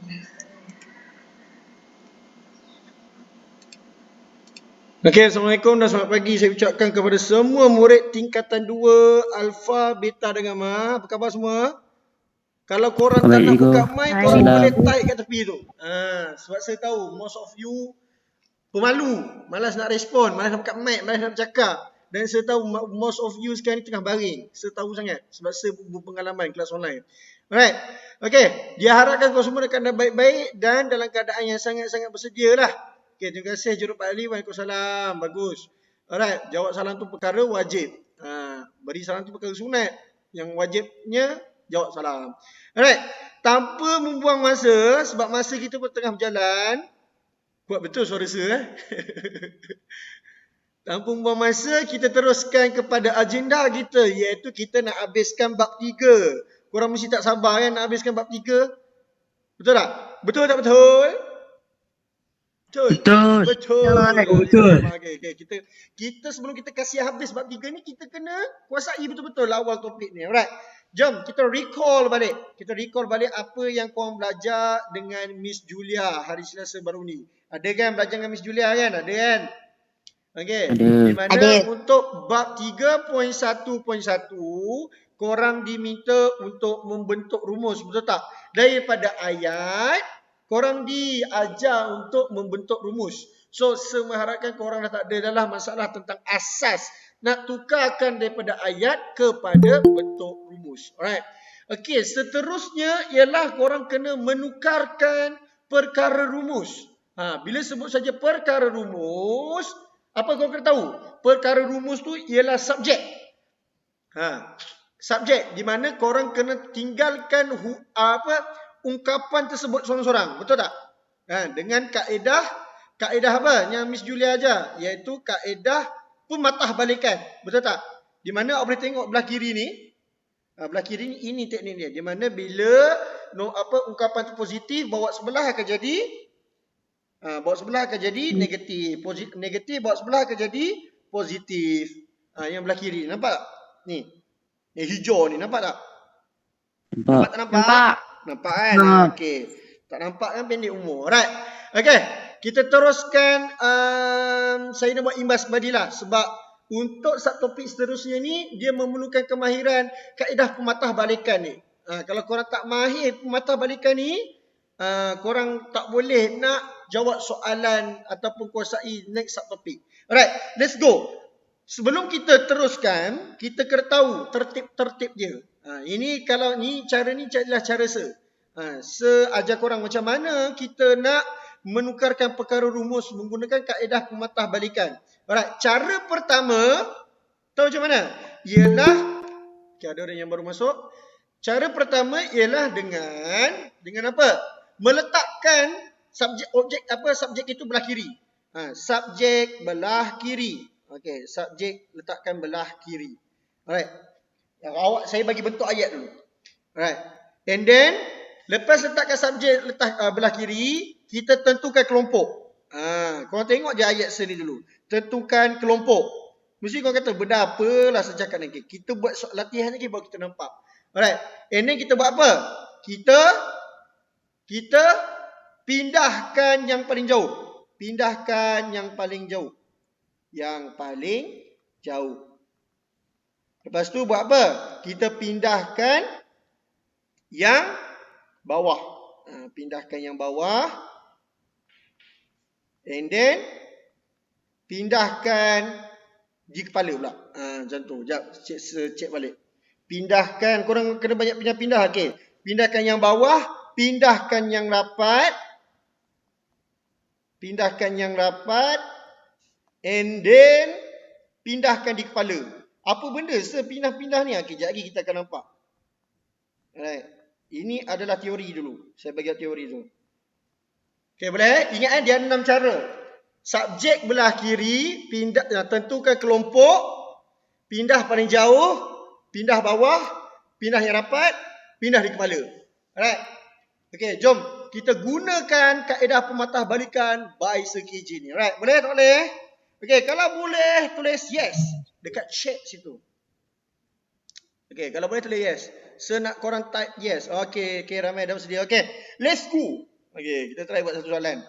Okey, Assalamualaikum dan selamat pagi. Saya ucapkan kepada semua murid tingkatan 2 Alpha, Beta dan Gamma. Apa khabar semua? Kalau korang tak nak Baik, buka Iko. mic, korang Salam. boleh type kat tepi tu. Sebab saya tahu most of you pemalu, malas nak respon, malas nak buka mic, malas nak bercakap. Dan saya tahu most of you sekarang ni tengah baring. Saya tahu sangat sebab saya berpengalaman kelas online. Alright. Okey, diharapkan korang semua akan baik-baik dan dalam keadaan yang sangat-sangat bersedia lah. Okey, terima kasih Jurut Pak Ali. Waalaikumsalam. Bagus. Alright, jawab salam tu perkara wajib. Beri salam tu perkara sunat. Yang wajibnya jawab salam. Alright, tanpa membuang masa sebab masa kita pun tengah berjalan. Kuat betul suara saya. Tanpa membuang masa, kita teruskan kepada agenda kita, iaitu kita nak habiskan bab 3. Korang mesti tak sabar kan nak habiskan bab 3? Betul tak? Betul tak betul? Betul. Betul. Okay. Kita sebelum kita kasih habis bab 3 ni, kita kena kuasai betul-betul awal topik ni. Alright. Jom kita recall balik. Kita recall balik apa yang korang belajar dengan Miss Julia hari Selasa baru ni. Ada kan belajar dengan Miss Julia kan? Ada kan? Okey. Di mana untuk bab 3.1.1 korang diminta untuk membentuk rumus, betul tak? Daripada ayat korang diajar untuk membentuk rumus. So saya mengharapkan korang dah tak ada dalam masalah tentang asas nak tukarkan daripada ayat kepada bentuk rumus. Alright. Okey, seterusnya ialah korang kena menukarkan perkara rumus. Bila sebut saja perkara rumus, apa korang kena tahu? Perkara rumus tu ialah subjek. Subjek di mana korang kena tinggalkan ungkapan tersebut seorang-seorang. Betul tak? Dengan kaedah apa yang Miss Julia ajar, iaitu kaedah pematahbalikan. Betul tak? Di mana awak boleh tengok belah kiri ni. Belah kiri ni, ini teknik dia. Di mana bila ungkapan tu positif, bawa sebelah akan jadi negatif. Negatif bawa sebelah akan jadi positif. Yang belah kiri. Nampak tak? Ni. Yang hijau ni. Nampak tak? Nampak tak nampak? Nampak kan? Okey. Tak nampak kan pendek umur. Alright. Okey. Kita teruskan. Saya nak buat imbas badilah. Sebab untuk subtopik seterusnya ni, dia memerlukan kemahiran kaedah pematahbalikan ni. Kalau korang tak mahir pematahbalikan ni, korang tak boleh nak jawab soalan ataupun kuasai next subtopik. Alright, let's go. Sebelum kita teruskan, kita kena tahu tertib-tertib dia. Ini kalau ni cara ni adalah cara ajar korang macam mana kita nak menukarkan perkara rumus menggunakan kaedah pematahbalikan. Alright, cara pertama tahu macam mana? Ialah ada orang yang baru masuk. Cara pertama ialah dengan apa? Meletakkan subjek itu belah kiri. Subjek belah kiri. Okey, subjek letakkan belah kiri. Alright. Saya bagi bentuk ayat dulu. Alright. And then lepas letakkan subjek belah kiri, kita tentukan kelompok. Korang tengok je ayat sini dulu. Tentukan kelompok. Mesti korang kata benda apalah sejak ni. Kita buat latihan lagi baru kita nampak. Alright. And then kita buat apa? Kita pindahkan yang paling jauh. Pindahkan yang paling jauh. Yang paling jauh. Lepas tu buat apa? Kita pindahkan yang bawah. Pindahkan yang bawah. And then pindahkan di kepala pula. Macam tu. Sekejap cek balik. Pindahkan. Korang kena banyak pindah-pindah. Okay. Pindahkan yang bawah. Pindahkan yang rapat. Pindahkan yang rapat. And then pindahkan di kepala. Apa benda sepindah-pindah ni? Okay, sekejap lagi kita akan nampak. Alright. Ini adalah teori dulu. Saya bagi teori tu. Okay, boleh? Ingat dia ada 6 cara. Subjek belah kiri, tentukan kelompok, pindah paling jauh, pindah bawah, pindah yang rapat, pindah di kepala. Alright. Okay, jom kita gunakan kaedah pematahbalikan by Sir KJ ni. Alright, boleh tak boleh? Okay, kalau boleh tulis yes dekat chat situ. Okay, kalau boleh tulis yes. Nak korang type yes. Okay, ramai dah bersedia. Okay, let's go. Okey, kita try buat satu soalan.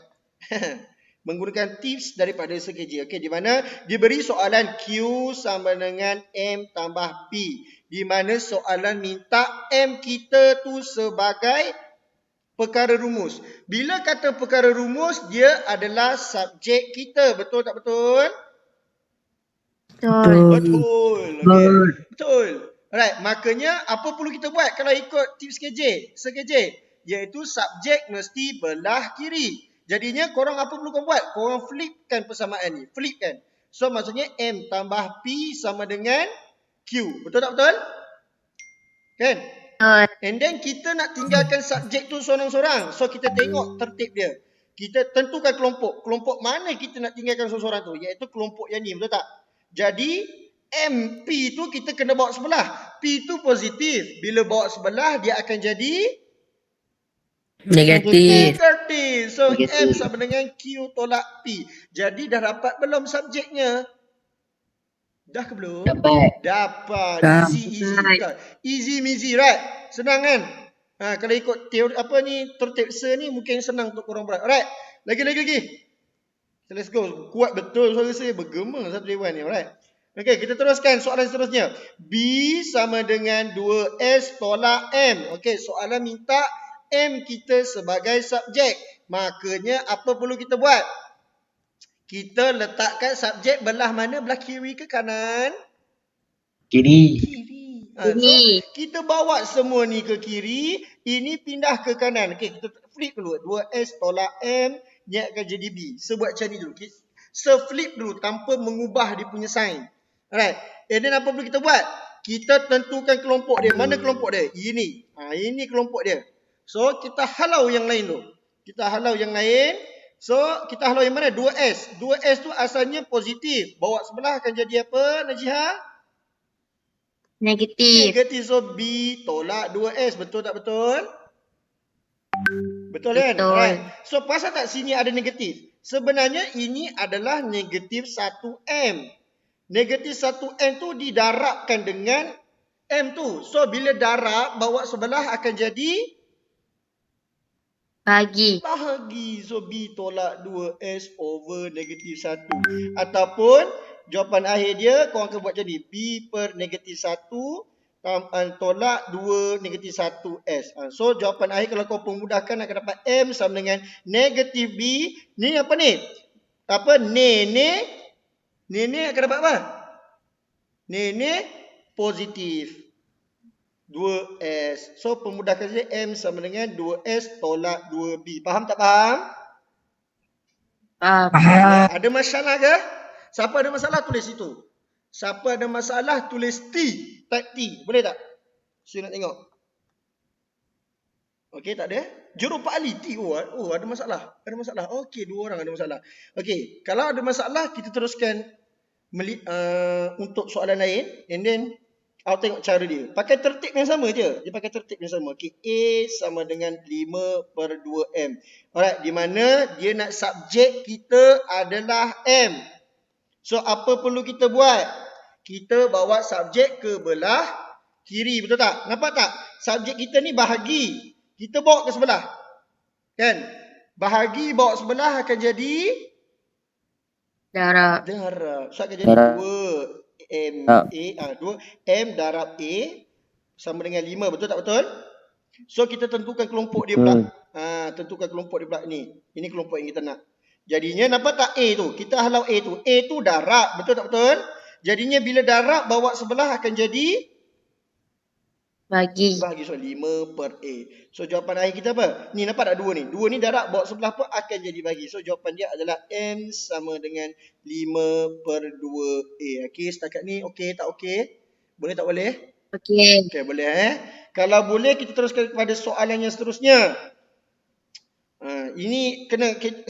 Menggunakan tips daripada Sir KJ. Okey, di mana diberi soalan Q sama dengan M tambah P. Di mana soalan minta M kita tu sebagai perkara rumus. Bila kata perkara rumus, dia adalah subjek kita. Betul tak betul? Betul. Betul. Okey. Betul. Alright, makanya apa perlu kita buat kalau ikut tips KJ? Sir KJ, iaitu subjek mesti belah kiri. Jadinya korang apa perlu korang buat? Korang flipkan persamaan ni. Flipkan. So maksudnya M tambah P sama dengan Q. Betul tak betul? Kan? And then kita nak tinggalkan subjek tu seorang-seorang. So kita tengok tertib dia. Kita tentukan kelompok. Kelompok mana kita nak tinggalkan seorang-seorang tu? Iaitu kelompok yang ni. Betul tak? Jadi MP tu kita kena bawa sebelah. P tu positif. Bila bawa sebelah dia akan jadi Negatif. negatif. So M sama dengan Q tolak P. Jadi dah dapat belum subjeknya? Dah ke belum? Dapat. Easy. Easy measy, right? Senang kan? Kalau ikut teori apa ni tertib Sir ni mungkin senang untuk korang buat. Alright. Lagi. Let's go. Kuat betul suara saya, bergema satu dewan ni. Alright. Okey, kita teruskan soalan seterusnya. B sama dengan 2S tolak M. Okey, soalan minta M kita sebagai subjek. Makanya apa perlu kita buat? Kita letakkan subjek belah mana? Belah kiri ke kanan? Kiri. So, kita bawa semua ni ke kiri. Ini pindah ke kanan. Okey, kita flip dulu. 2S tolak M. Dia akan jadi B. So, buat macam ni dulu. Flip dulu tanpa mengubah dia punya sign. Alright. And then apa perlu kita buat? Kita tentukan kelompok dia. Mana kelompok dia? Ini. Ini kelompok dia. So, kita halau yang lain tu. So, kita halau yang mana? 2S. 2S tu asalnya positif. Bawa sebelah akan jadi apa, Najihah? Negatif. So, B tolak 2S. Betul tak betul? Betul kan? Alright. So, pasal tak sini ada negatif? Sebenarnya ini adalah negatif 1M. Negatif 1M tu didarabkan dengan M tu. So, bila darab, bawa sebelah akan jadi? Bahagi. So, B tolak 2S over negatif 1. Ataupun, jawapan akhir dia, korang akan buat jadi B per negatif 1 tolak 2 negatif 1S. So, jawapan akhir kalau kau pemudahkan akan dapat M sama dengan negatif B. Ni apa ni? Nenek akan dapat apa? Nenek positif 2S. So pemudahkan saja M sama dengan 2S tolak 2B. Faham tak faham? Faham. Ada masalah ke? Siapa ada masalah tulis situ. Siapa ada masalah tulis T. Type T. Boleh tak? Saya nak tengok. Okey, tak ada? Juru Pak Ali T. Oh, ada masalah. Okey, 2 orang ada masalah. Okey, kalau ada masalah kita teruskan untuk soalan lain, and then awak tengok cara dia. Pakai tertib yang sama je. Dia pakai tertib yang sama. Okay. A sama dengan 5 per 2M. Alright. Di mana dia nak subjek kita adalah M. So, apa perlu kita buat? Kita bawa subjek ke belah kiri. Betul tak? Nampak tak? Subjek kita ni bahagi. Kita bawa ke sebelah. Kan? Bahagi bawa sebelah akan jadi? Darab. So, akan jadi 2M darab A sama dengan 5. Betul tak betul? So, kita tentukan kelompok dia pula. Tentukan kelompok dia pula ni. Ini kelompok yang kita nak. Jadinya, nampak tak A tu? Kita halau A tu. A tu darab. Betul tak betul? Jadinya, bila darab, bawa sebelah akan jadi? Bahagi. So, 5 per A. So, jawapan akhir kita apa? Ni, nampak tak 2 ni? 2 ni darab, bawa sebelah apa? Akan jadi bahagi. So, jawapan dia adalah M sama dengan 5 per 2A. Okey, setakat ni okey tak okey? Boleh tak boleh? Okey. Okey, boleh Kalau boleh, kita teruskan kepada soalan yang seterusnya. Ini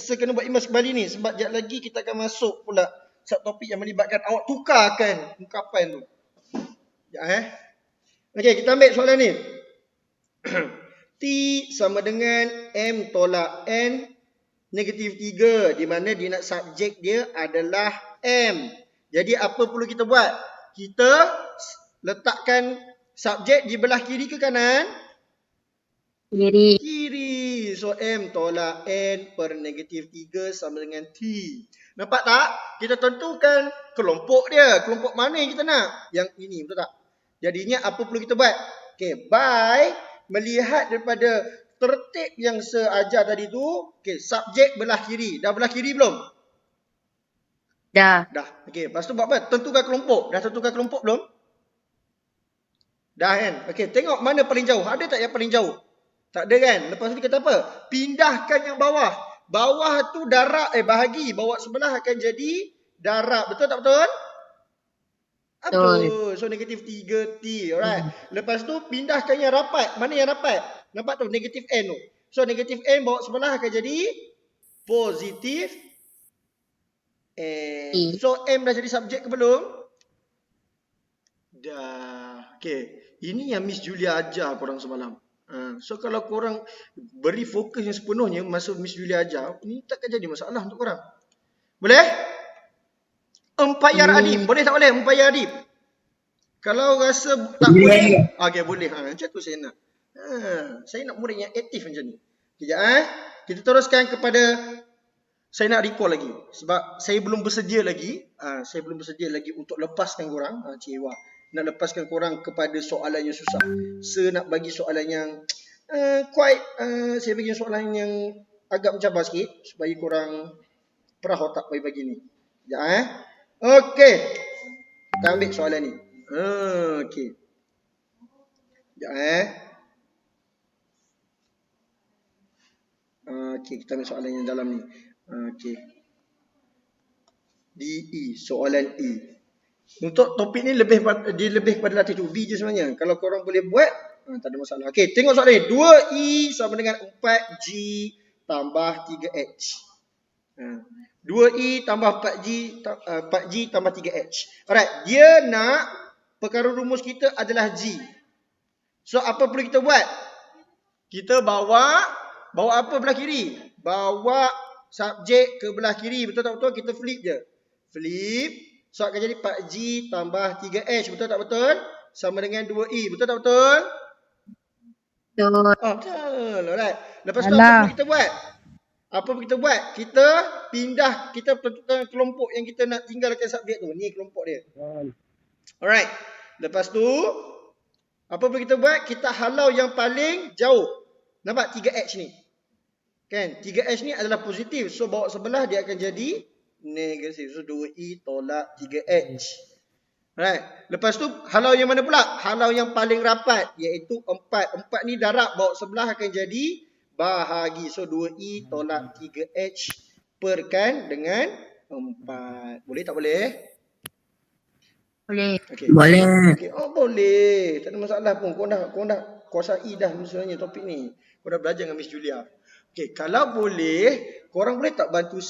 saya kena buat imbas kembali ni. Sebab sekejap lagi kita akan masuk pula subtopik yang melibatkan awak tukarkan ungkapan tu. Sekejap Okey, kita ambil soalan ni. T sama dengan M tolak N negatif 3. Di mana dia nak subjek dia adalah M. Jadi apa perlu kita buat? Kita letakkan subjek di belah kiri ke kanan? Kiri. positif. So M tolak N per negatif 3 sama dengan T. Nampak tak? Kita tentukan kelompok dia. Kelompok mana yang kita nak? Yang ini, betul tak? Jadinya apa perlu kita buat? Okay, by melihat daripada tertib yang saya ajar tadi tu, okay, subjek belah kiri. Dah belah kiri belum? Dah. Dah. Okay, lepas tu buat apa? Tentukan kelompok. Dah tentukan kelompok belum? Dah kan? Okay, tengok mana paling jauh. Ada tak yang paling jauh? Tak ada kan? Lepas tu dia kata apa? Pindahkan yang bawah. Bawah tu darab, bahagi. Bawah sebelah akan jadi darab. Betul tak betul? Betul. So negatif 3T. Alright. Lepas tu pindahkan yang rapat. Mana yang rapat? Nampak tu? Negatif N tu. So negatif N bawah sebelah akan jadi positif N. So M dah jadi subjek ke belum? Dah. Okay. Ini yang Miss Julia ajar korang semalam. So kalau korang beri fokus yang sepenuhnya masa Miss Julia ajar, ni takkan jadi masalah untuk korang. Boleh? Empayar adib. Boleh tak boleh empayar adib? Kalau rasa tak boleh. Okay, boleh. Macam tu saya nak. Saya nak murid yang aktif macam ni. Sekejap. Kita teruskan kepada, saya nak recall lagi. Sebab saya belum bersedia lagi. Saya belum bersedia lagi untuk lepaskan korang. Cewa. Nak lepaskan korang kepada soalan yang susah. Saya nak bagi soalan yang saya bagi soalan yang agak mencabar sikit supaya korang perah otak pagi-pagi ni. Sekejap. Okey. Kita ambil soalan ni. Okey. Sekejap. Okey, kita ambil soalan yang dalam ni. Okey. DE, soalan E. Untuk topik ni lebih kepada latih tu. B je sebenarnya. Kalau korang boleh buat, tak ada masalah. Okey, tengok soalan ni. 2E sama dengan 4G tambah 3H. 2E tambah 4G tambah 3H. Alright, dia nak perkara rumus kita adalah G. So apa perlu kita buat? Kita bawa apa belah kiri? Bawa subjek ke belah kiri. Betul tak betul? Kita flip je. Flip. So akan jadi 4G tambah 3H. Betul tak betul? Sama dengan 2E. Betul tak betul? Betul. Betul. Alright. Lepas tu apa perlu kita buat? Apa perlu kita buat? Kita pindah. Kita tentukan kelompok yang kita nak tinggalkan subjek tu. Ni kelompok dia. Alright. Lepas tu apa perlu kita buat? Kita halau yang paling jauh. Nampak 3H ni? Kan? 3H ni adalah positif. So bawa sebelah dia akan jadi negatif. So 2E tolak 3H. Right. Lepas tu halau yang mana pula? Halau yang paling rapat. Iaitu 4. 4 ni darab bawa sebelah akan jadi bahagi. So 2E tolak 3H perkan dengan 4. Boleh tak boleh? Boleh. Okay. Boleh. Okay. Oh boleh. Tak ada masalah pun. Kau dah kuasai dah misalnya topik ni. Kau dah belajar dengan Miss Julia. Okay. Kalau boleh, korang boleh tak bantu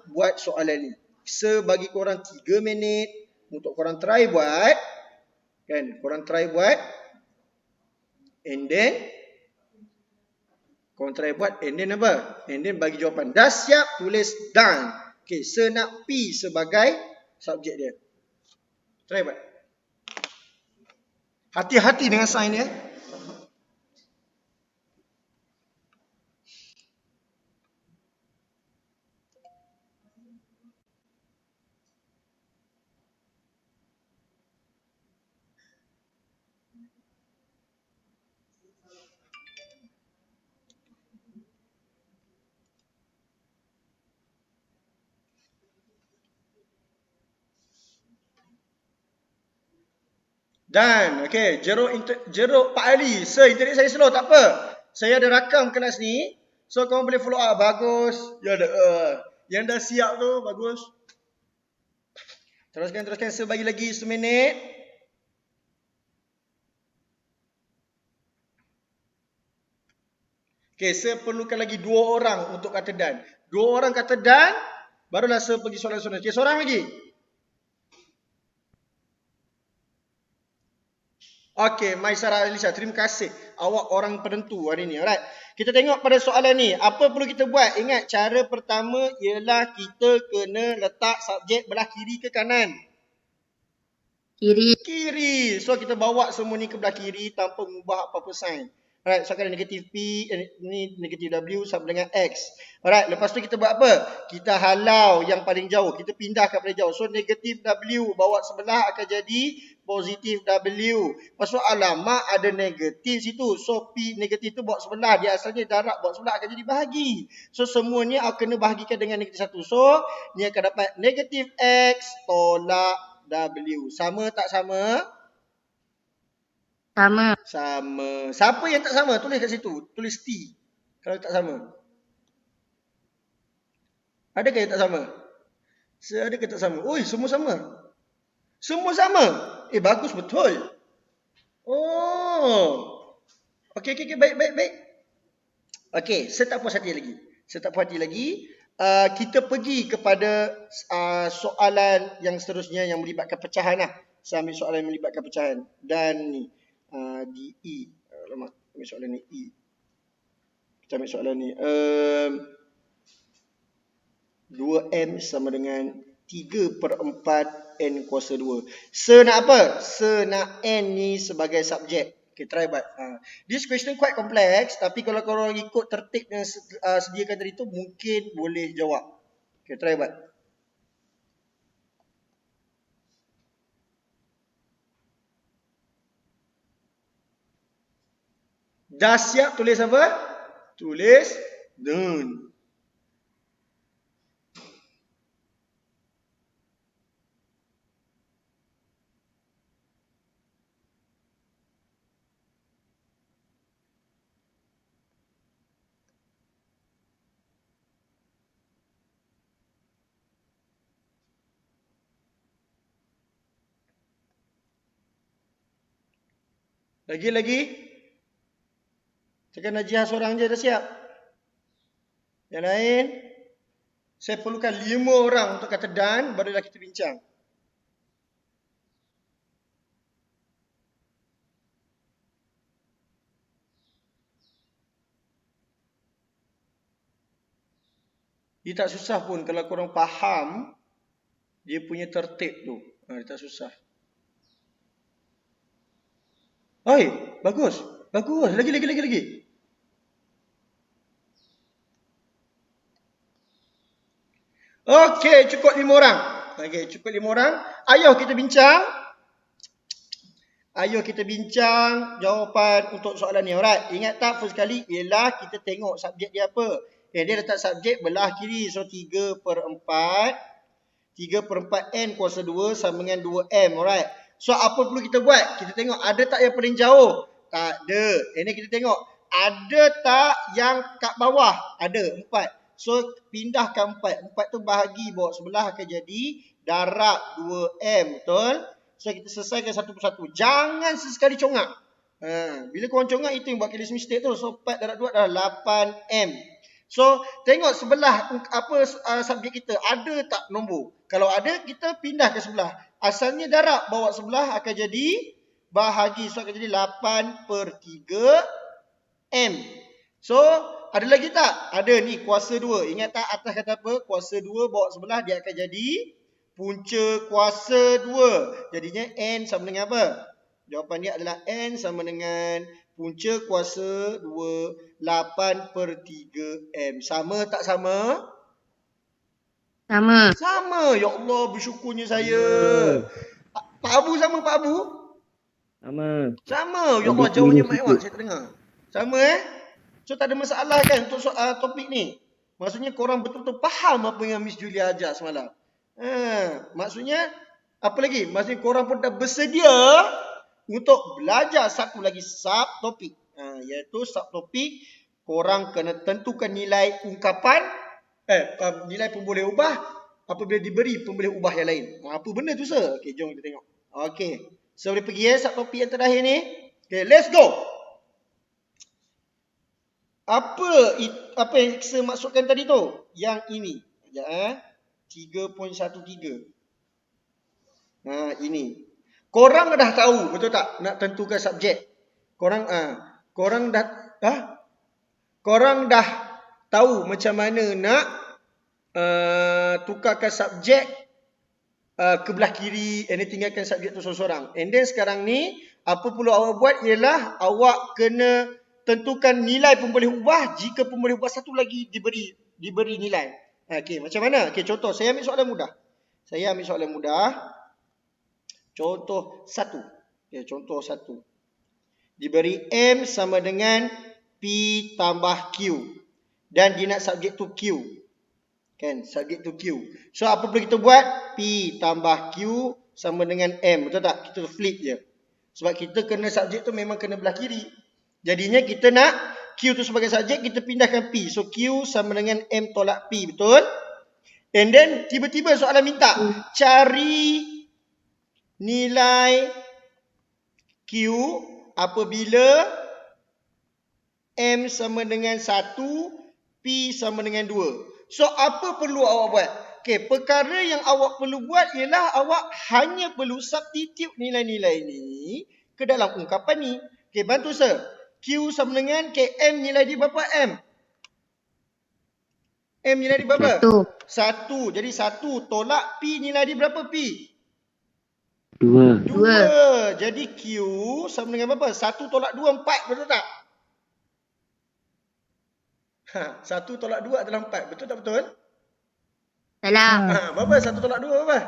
buat soalan ni? Bagi korang 3 minit untuk korang try buat. Kan? Korang try buat. And then korang try buat. And then apa? And then bagi jawapan. Dah siap? Tulis done. Okay. Nak P sebagai subjek dia. Try buat. Hati-hati dengan sign dia. Dan, okay, jeruk Pak Ali. Internet saya slow, tak apa. Saya ada rakam kelas ni. So, korang boleh follow up. Bagus. Ya, yang dah siap tu, bagus. Teruskan. Bagi lagi seminit. Okay, saya perlukan lagi 2 orang untuk kata dan. 2 orang kata dan, barulah saya pergi soalan-soalan. Okay, seorang lagi. Okey, Maisara Alisha, terima kasih. Awak orang penentu hari ni. Alright. Kita tengok pada soalan ni. Apa perlu kita buat? Ingat, cara pertama ialah kita kena letak subjek belah kiri ke kanan? Kiri. Kiri. So, kita bawa semua ni ke belah kiri tanpa mengubah apa-apa sign. Alright, so kalau negatif P, ni negatif W sama dengan X. Alright, lepas tu kita buat apa? Kita halau yang paling jauh. Kita pindah ke paling jauh. So negatif W bawa sebelah akan jadi positif W. Lepas tu alamak ada negatif situ. So P negatif tu bawa sebelah. Dia asalnya darab bawa sebelah akan jadi bahagi. So semuanya kena bahagikan dengan negatif 1. So ni akan dapat negatif X tolak W. Sama tak sama? Sama. Sama. Siapa yang tak sama? Tulis kat situ. Tulis T. Kalau tak sama. Adakah yang tak sama? Adakah tak sama? Oi, semua sama. Semua sama. Bagus betul. Oh. Okey. Baik. Okey, saya tak puas hati lagi. Kita pergi kepada soalan yang seterusnya yang melibatkan pecahan lah. Saya ambil soalan yang melibatkan pecahan. Dan ni. DE. Alamak, ambil soalan ni E. Kita ambil soalan ni. 2M sama dengan 3/4 N kuasa 2. Nak apa? Nak N ni sebagai subjek. Okay, try buat. This question quite complex. Tapi kalau korang ikut tertib yang sediakan tadi tu, mungkin boleh jawab. Okay, try buat. Dah siap tulis apa? Tulis done. Lagi. Cakap Najiyah seorang je dah siap. Yang lain, saya perlukan 5 orang untuk kata done, barulah kita bincang. Dia tak susah pun kalau korang faham dia punya tertib tu. Dia tak susah. Oi, bagus. Lagi. Okey, cukup 5 orang. Ayo kita bincang jawapan untuk soalan ni. Alright, ingat tak first kali ialah kita tengok subjek dia apa. Dia letak subjek belah kiri. So 3/4 N kuasa 2 sama dengan 2M. Alright. So apa perlu kita buat? Kita tengok ada tak yang paling jauh? Tak ada. Ini kita tengok ada tak yang kat bawah? Ada, 4. So pindahkan 4. 4 tu bahagi bawa sebelah akan jadi darab 2M. Betul? So kita selesaikan satu persatu. Jangan sesekali congak. Bila korang congak itu yang buat case mistake tu. So 4 darab 2 adalah 8M. So tengok sebelah apa subjek kita. Ada tak nombor? Kalau ada kita pindah ke sebelah. Asalnya darab bawa sebelah akan jadi bahagi. So akan jadi 8/3M. So ada lagi tak? Ada ni kuasa 2. Ingat tak atas kata apa? Kuasa 2 bawa sebelah dia akan jadi punca kuasa 2. Jadinya N sama dengan apa? Jawapan dia adalah N sama dengan punca kuasa 2 8/3M. Sama tak sama? Sama. Ya Allah, bersyukurnya saya. Pak Abu sama Pak Abu? Sama. Ya Allah, jauhnya Mak Ewan saya terdengar. Sama So tak ada masalah kan untuk topik ni. Maksudnya korang betul-betul faham apa yang Miss Julia ajar semalam. Maksudnya apa lagi? Maksudnya korang pun dah bersedia untuk belajar satu lagi subtopik. Iaitu subtopik korang kena tentukan nilai ungkapan nilai pemboleh ubah apabila diberi pemboleh ubah yang lain. Apa benda tu sir? Okey, jom kita tengok. Okey. So boleh pergi subtopik yang terakhir ni. Okey, let's go. Apa yang saya maksudkan tadi tu? Yang ini. Sekejap 3.13. Ini. Korang dah tahu, betul tak? Nak tentukan subjek. Korang dah tahu macam mana nak tukarkan subjek ke belah kiri and then tinggalkan subjek tu seorang-seorang. And then sekarang ni apa perlu awak buat ialah awak kena tentukan nilai pun boleh ubah. Jika pun boleh ubah, satu lagi diberi nilai. Okey, macam mana? Okey, contoh. Saya ambil soalan mudah. Contoh 1. Okay, contoh 1. Diberi M sama dengan P tambah Q. Dan dia nak subjek tu Q. Kan, subjek tu Q. So, apa perlu kita buat? P tambah Q sama dengan M. Betul tak? Kita flip je. Sebab kita kena subjek tu memang kena belah kiri. Jadinya kita nak Q tu sebagai subjek, kita pindahkan P. So, Q sama dengan M tolak P. Betul? And then, tiba-tiba soalan minta cari nilai Q apabila M sama dengan 1, P sama dengan 2. So, apa perlu awak buat? Okay, perkara yang awak perlu buat ialah awak hanya perlu substitute nilai-nilai ni ke dalam ungkapan ni. Okay, bantu sir. Q sama dengan M nilai dia berapa M? M nilai dia berapa? 1. Jadi 1 tolak P nilai dia berapa P? 2. Jadi Q sama dengan berapa? 1 tolak 2, 4. Betul tak? 1 tolak 2 adalah 4. Betul tak betul? Salah. Berapa? 1 tolak 2 berapa?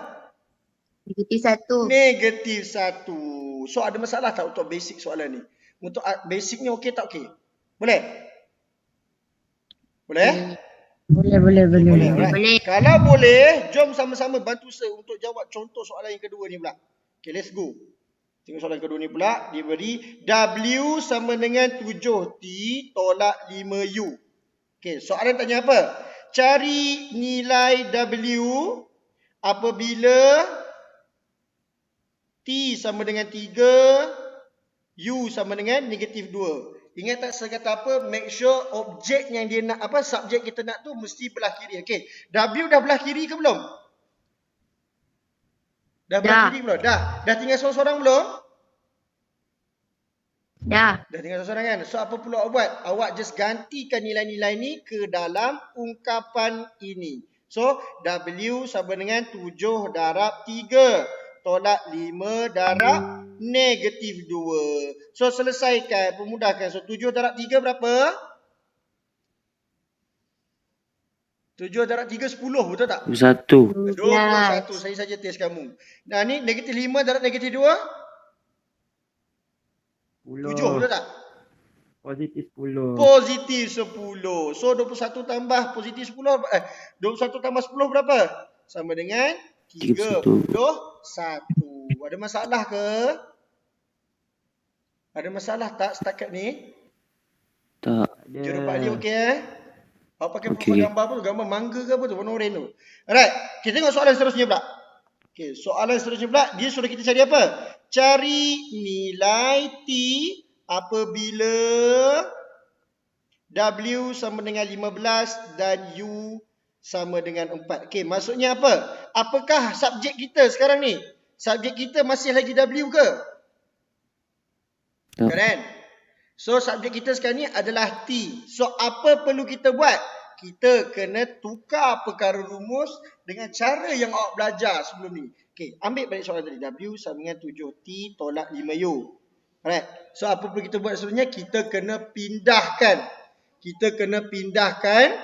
Negatif 1. So, ada masalah tak untuk basic soalan ni? Untuk basicnya okey tak okey? Boleh? Boleh? Boleh. Kalau boleh, jom sama-sama bantu saya untuk jawab contoh soalan yang kedua ni pula. Okay, let's go. Tengok soalan kedua ni pula. Dia beri W sama dengan 7T tolak 5U. Okay, soalan tanya apa? Cari nilai W apabila T sama dengan 3, U sama dengan negatif 2. Ingat tak saya kata apa? Make sure objek yang dia nak, subjek kita nak tu mesti belah kiri. Okay, W dah belah kiri ke belum? Dah belah kiri belum? Dah tinggal seorang-seorang belum? Dah tinggal seorang kan? So, apa perlu awak buat? Awak just gantikan nilai-nilai ni ke dalam ungkapan ini. So, W sama dengan 7 darab 3 tolak 5 darab negatif 2. So, selesaikan, pemudahkan. So, 7 darab 3 berapa? 7 darab 3, 10. Betul tak? 21. 21. Saya saja test kamu. Nah, ni negatif 5 darab negatif 2? 7, betul tak? Positif 10. Positif 10. So, 21 tambah positif 10, 21 tambah 10 berapa? Sama dengan 31. Ada masalah ke? Ada masalah tak setakat ni? Tak. Juru Pak Ali okey Awak pakai Okey. gambar apa tu? Gambar mangga ke apa tu? Warna oranye tu. Alright. Kita tengok soalan seterusnya pula. Okay, soalan seterusnya pula. Dia suruh kita cari apa? Cari nilai T apabila W sama dengan 15 dan U sama dengan 4. Okay, maksudnya apa? Apakah subjek kita sekarang ni? Subjek kita masih lagi W ke? Kan? So, subjek kita sekarang ni adalah T. So, apa perlu kita buat? Kita kena tukar perkara rumus dengan cara yang awak belajar sebelum ni. Okay, ambil balik soalan tadi. W sama dengan 7T tolak 5U. Alright. So, apa perlu kita buat sebenarnya? Kita kena pindahkan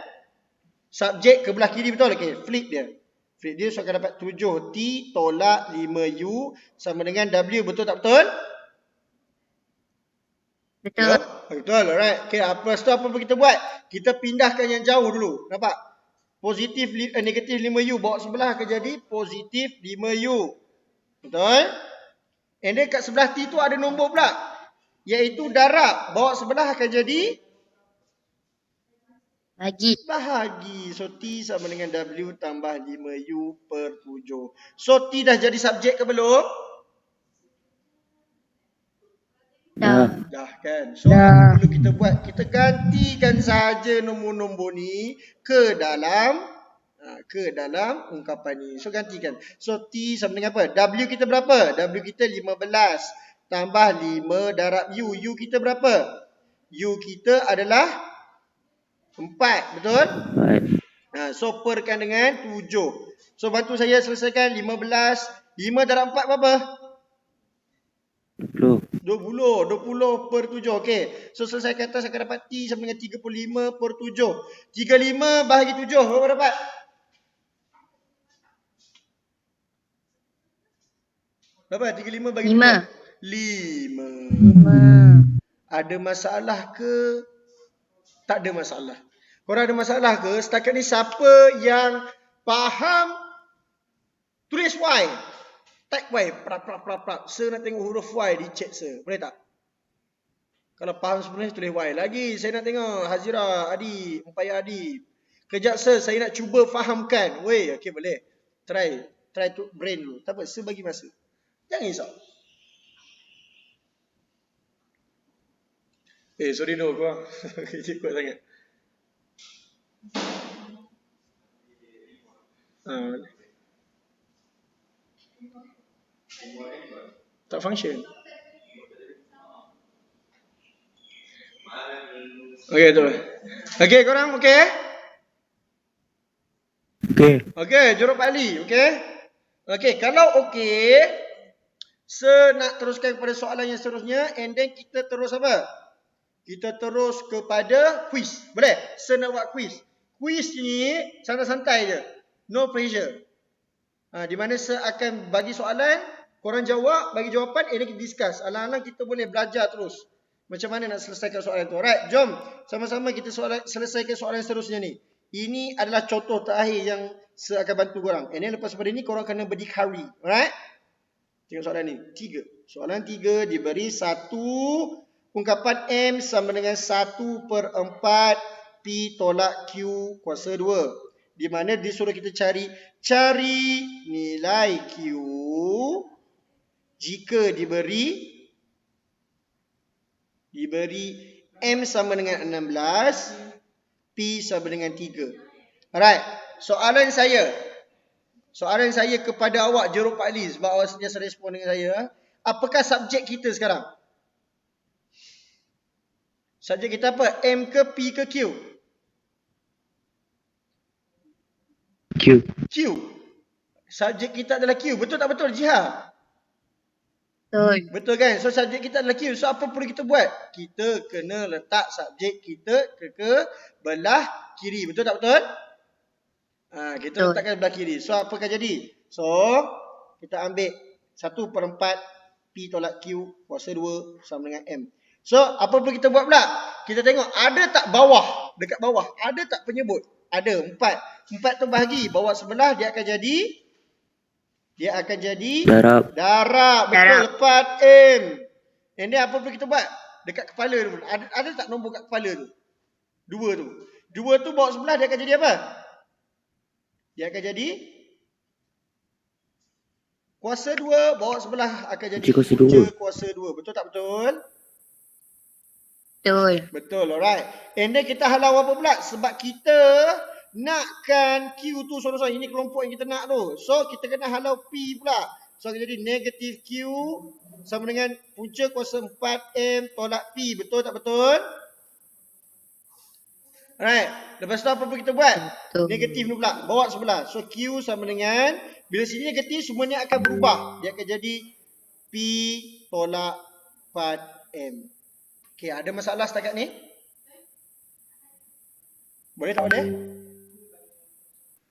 subjek ke belah kiri, betul? Okay, flip dia. So, akan dapat 7T tolak 5U sama dengan W. Betul tak betul? Betul. Betul, alright. Okay, lepas tu apa perlu kita buat? Kita pindahkan yang jauh dulu. Nampak? Negatif 5U. Bawa sebelah akan jadi positif 5U. Betul? And then kat sebelah T tu ada nombor pula. Iaitu darab. Bawa sebelah akan jadi bahagi. So, T sama dengan W tambah 5U per 7. So, T dah jadi subjek ke belum? Dah kan? So, apa perlu kita buat? Kita gantikan saja nombor-nombor ni ke dalam ungkapan ni. So, gantikan. So, T sama dengan apa? W kita berapa? W kita 15 tambah 5 darab U. U kita berapa? U kita adalah 4. Betul? So, perkan dengan 7. So, bantu saya selesaikan 15. 5 darab 4 berapa? 20. 20. 20/7. Okey. So selesai kata saya akan dapat T sama dengan 35/7. 35 bahagi 7 berapa dapat? Berapa? 35 bahagi 5. 5. 5. Ada masalah ke? Tak ada masalah. Korang ada masalah ke? Setakat ni siapa yang faham? Tulis Y. Type Y. Prak. Sir nak tengok huruf Y di chat sir. Boleh tak? Kalau faham sebenarnya tulis Y. Lagi saya nak tengok Hazira, Adi, Empaya Adi. Kejap sir, saya nak cuba fahamkan. Weh, okey boleh. Try to brain dulu. Tak apa, sir bagi masa. Jangan risau. Sorry no korang. Kerja kuat sangat. Tak function. Okey tu. Okey korang okey? Okey. Okey, juruk Bali, okey? Okey, kalau okey, saya nak teruskan kepada soalan yang seterusnya and then kita terus apa? Kita terus kepada quiz. Boleh? Saya nak buat quiz. Quiz ni santai-santai je. No pressure. Di mana saya akan bagi soalan, korang jawab, bagi jawapan, and then kita discuss. Alang-alang kita boleh belajar terus. Macam mana nak selesaikan soalan tu. Alright, jom. Sama-sama kita selesaikan soalan seterusnya ni. Ini adalah contoh terakhir yang saya akan bantu korang. And then lepas pada ni, korang kena berdikari. Alright? Tengok soalan ni. 3. Soalan 3 diberi 1 ungkapan M sama dengan 1/4 P tolak Q kuasa 2. Di mana disuruh kita cari nilai Q jika diberi M sama dengan 16, P sama dengan 3. Alright, soalan saya kepada awak Jeruk Pak Lee, sebab awak sentiasa respon dengan saya. Apakah subjek kita sekarang? Subjek kita apa? M ke P ke Q? Q. Subjek kita adalah Q. Betul tak betul, Jiha? Betul. Betul kan? So subjek kita adalah Q. So apa perlu kita buat? Kita kena letak subjek kita ke belah kiri. Betul tak betul? Kita Betul. letakkan belah kiri. So apakah jadi? So kita ambil 1/4 P tolak Q kuasa 2 sama dengan M. So apa perlu kita buat pula? Kita tengok ada tak bawah, dekat bawah ada tak penyebut? Ada 4. 4 tu bahagi bawah sebelah, dia akan jadi darab. Betul, lepas M. And then apa perlu kita buat? Dekat kepala tu. Ada tak nombor kat kepala tu? 2 tu. 2 tu bawah sebelah dia akan jadi apa? Dia akan jadi kuasa 2, bawah sebelah akan jadi punca kuasa 2. Betul tak betul? Betul. Betul, alright. And then kita halau apa pula? Sebab kita nakkan Q tu sorang-sorang. Ini kelompok yang kita nak tu. So kita kena halau P pula. So jadi negatif Q sama dengan punca kuasa 4M tolak P. Betul tak betul? Alright. Lepas tu apa perlu kita buat? Betul. Negatif ni pula. Bawa sebelah. So Q sama dengan, bila sini negatif semuanya akan berubah. Dia akan jadi P tolak 4M. Okey, ada masalah setakat ni? Boleh tak boleh?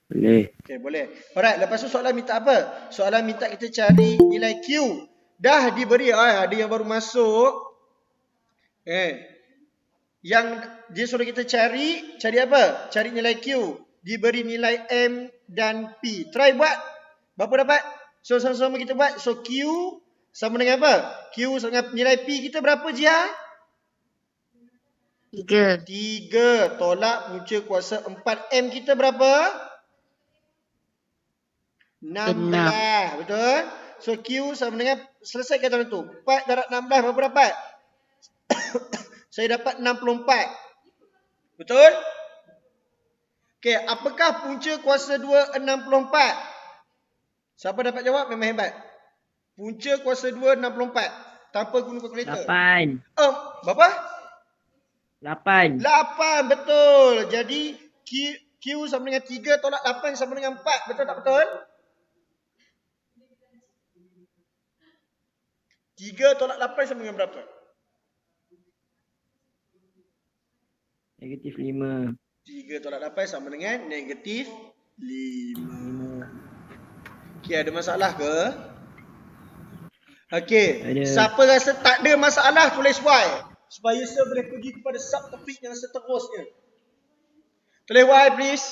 Boleh. Okey, boleh. Alright, lepas tu soalan minta apa? Soalan minta kita cari nilai Q. Dah diberi, ada yang baru masuk. Yang dia suruh kita cari apa? Cari nilai Q. Diberi nilai M dan P. Try buat. Berapa dapat? So sama-sama kita buat. So Q sama dengan apa? Q sama dengan nilai P kita berapa, Jia? 3. 3 tolak punca kuasa 4M kita berapa? 16. Betul? So Q sama dengan, selesaikan tuan tu. 4 darab 16 berapa dapat? Saya dapat 64. Betul? Okey, apakah punca kuasa 2 64? Siapa dapat jawab memang hebat. Punca kuasa 2 64 tanpa guna kalkulator. 8. Berapa? 8. 8, betul. Jadi Q sama dengan 3 tolak 8 sama dengan 4. Betul tak betul? 3 tolak 8 sama dengan berapa? Negatif 5. 3 tolak 8 sama dengan negatif 5. Okey, ada masalah ke? Okey, Ada. siapa rasa tak ada masalah tulis Y supaya saya boleh pergi kepada subtopik yang seterusnya. Tulis Y please.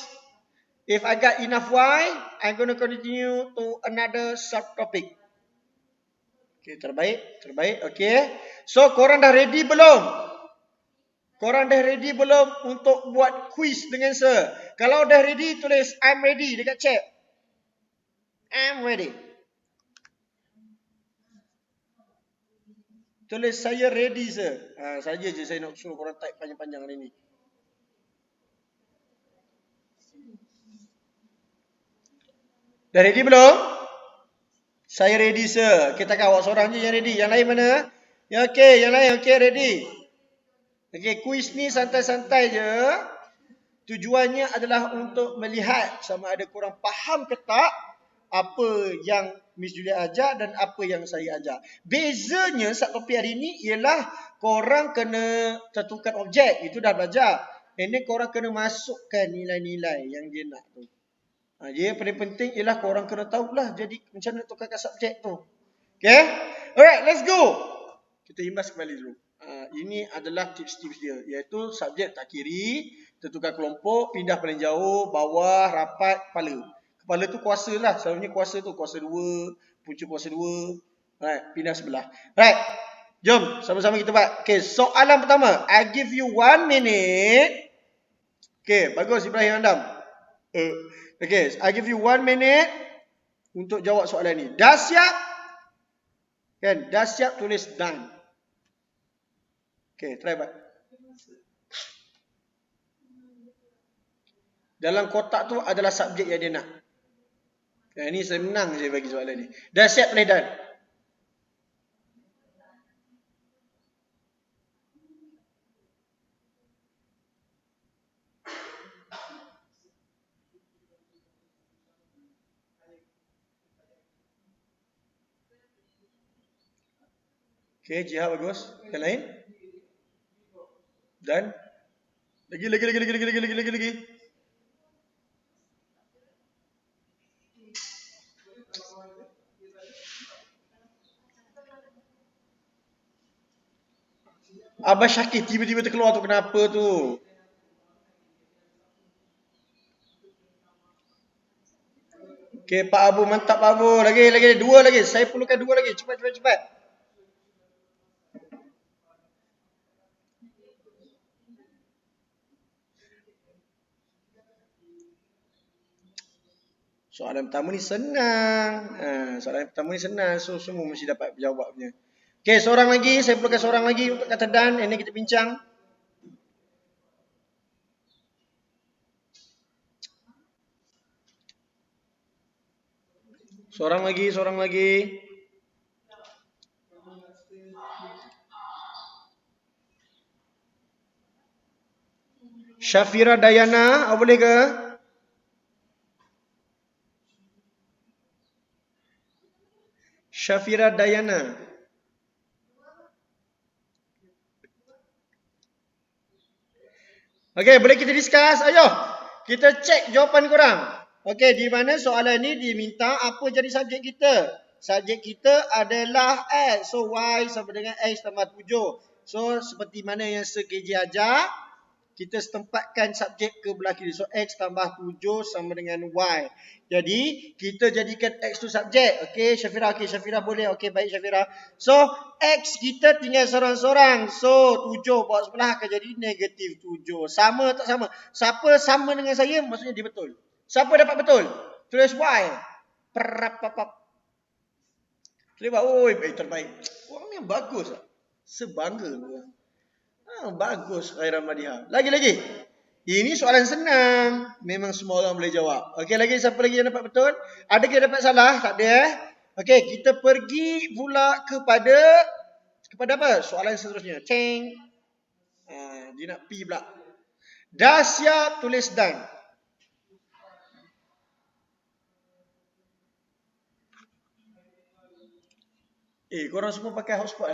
If I got enough Y, I'm going to continue to another subtopic. Okey, terbaik. Okey. So, korang dah ready belum? Korang dah ready belum untuk buat quiz dengan saya? Kalau dah ready, tulis I'm ready dekat chat. I'm ready. Tulis saya ready sir. Saja je saya nak suruh korang type panjang-panjang hari ni. Dah ready belum? Saya ready sir. Kita takkan awak seorang je yang ready. Yang lain mana? Ya okey, yang lain okey ready. Okey, kuis ni santai-santai je. Tujuannya adalah untuk melihat sama ada korang faham ke tak apa yang Miss Julia ajar dan apa yang saya ajar. Bezanya subtopik hari ni ialah korang kena tentukan objek. Itu dah belajar. Ini korang kena masukkan nilai-nilai yang dia nak tu. Dia yang paling penting ialah korang kena tahulah jadi macam mana tukarkan subjek tu. Okay? Alright, let's go. Kita imbas kembali dulu. Ini adalah tips-tips dia. Iaitu subjek tak kiri, tentukan kelompok, pindah paling jauh, bawah, rapat, kepala. Kepala tu kuasa lah. Selalunya kuasa tu kuasa 2, punca kuasa 2. Alright, pindah sebelah. Alright, jom sama-sama kita buat. Okay, soalan pertama. I give you 1 minute. Okay, bagus Ibrahim Andam. Okay, I give you 1 minute untuk jawab soalan ni. Dah siap? Kan, dah siap tulis done. Okay, try buat. Dalam kotak tu adalah subjek yang dia nak. Ini senang je bagi soalan ni. Dah siap tulis done. Okay, Jihad bagus. Yang lain? Dan lagi. Abah Syakir tiba-tiba terkeluar tu kenapa tu? Okay, Pak Abu mantap Pak Abu. Lagi 2 lagi. Saya perlukan 2 lagi. Cepat. Soalan pertama ni senang. So, semua mesti dapat jawabnya. Okay, seorang lagi. Saya perlukan seorang lagi untuk kata dan. Ini kita bincang. Seorang lagi. Syafira Dayana, boleh ke? Syafira Dayana. Okey, boleh kita discuss? Ayo, kita cek jawapan korang. Okey, di mana soalan ni diminta apa jadi subjek kita? Subjek kita adalah X. So, Y sama dengan X tambah 7. So, seperti mana yang Sir KJ ajar, kita setempatkan subjek ke belah kiri. So, X tambah 7 sama dengan Y. Jadi, kita jadikan X tu subjek. Okey, Syafira. Okey, Syafira boleh. Okey, baik Syafira. So, X kita tinggal seorang-seorang. So, 7 bawa sebelah akan jadi negatif 7. Sama tak sama? Siapa sama dengan saya, maksudnya dia betul. Siapa dapat betul? Tulis Y. Perapapap. Tulis Y. Oi, terbaik. Orang ni bagus lah. Sebangga. Bagus Khairan Madiha. Lagi. Ini soalan senang. Memang semua orang boleh jawab. Okey, lagi siapa lagi yang dapat betul? Ada yang dapat salah? Tak ada Okey, kita pergi pula kepada apa? Soalan seterusnya. Ceng. Dia nak pi pula. Dah siap tulis done. Korang semua pakai hotspot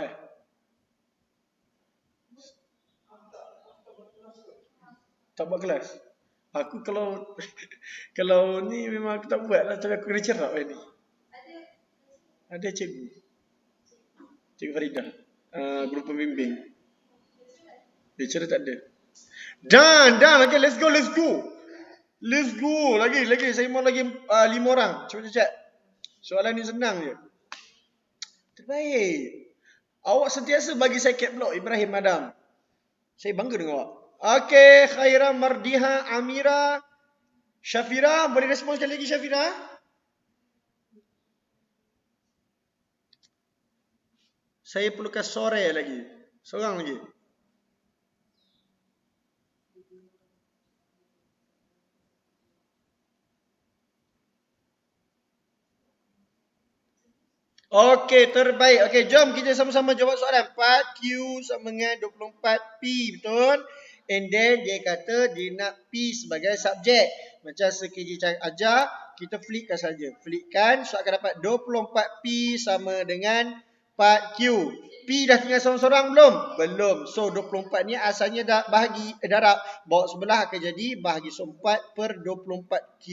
Tak buat kelas? Aku kalau kalau ni memang aku tak buat lah. Tapi aku kena cerap ni. Ada cikgu. Cikgu Faridah. Guru pembimbing. Lecturer tak ada. Dah. Okay, let's go. Lagi. Saya mau lagi 5 orang. Cepat. Soalan ni senang je. Terbaik. Awak sentiasa bagi saya cap lock, Ibrahim Adam. Saya bangga dengan awak. Okey, Khaira, Mardiha, Amira, Syafira. Boleh respon sekali lagi, Syafira? Saya perlukan sore lagi. Seorang lagi. Okey, terbaik. Okey, jom kita sama-sama jawab soalan. 4Q sama dengan 24P, betul? And then dia kata dia nak P sebagai subjek. Macam sekejap ajar, kita flickkan saja. Flickkan, so akan dapat 24P sama dengan 4Q. P dah tinggal seorang-seorang belum? Belum. So 24 ni asalnya dah bahagi darab. Bawa sebelah akan jadi bahagi 4 per 24Q.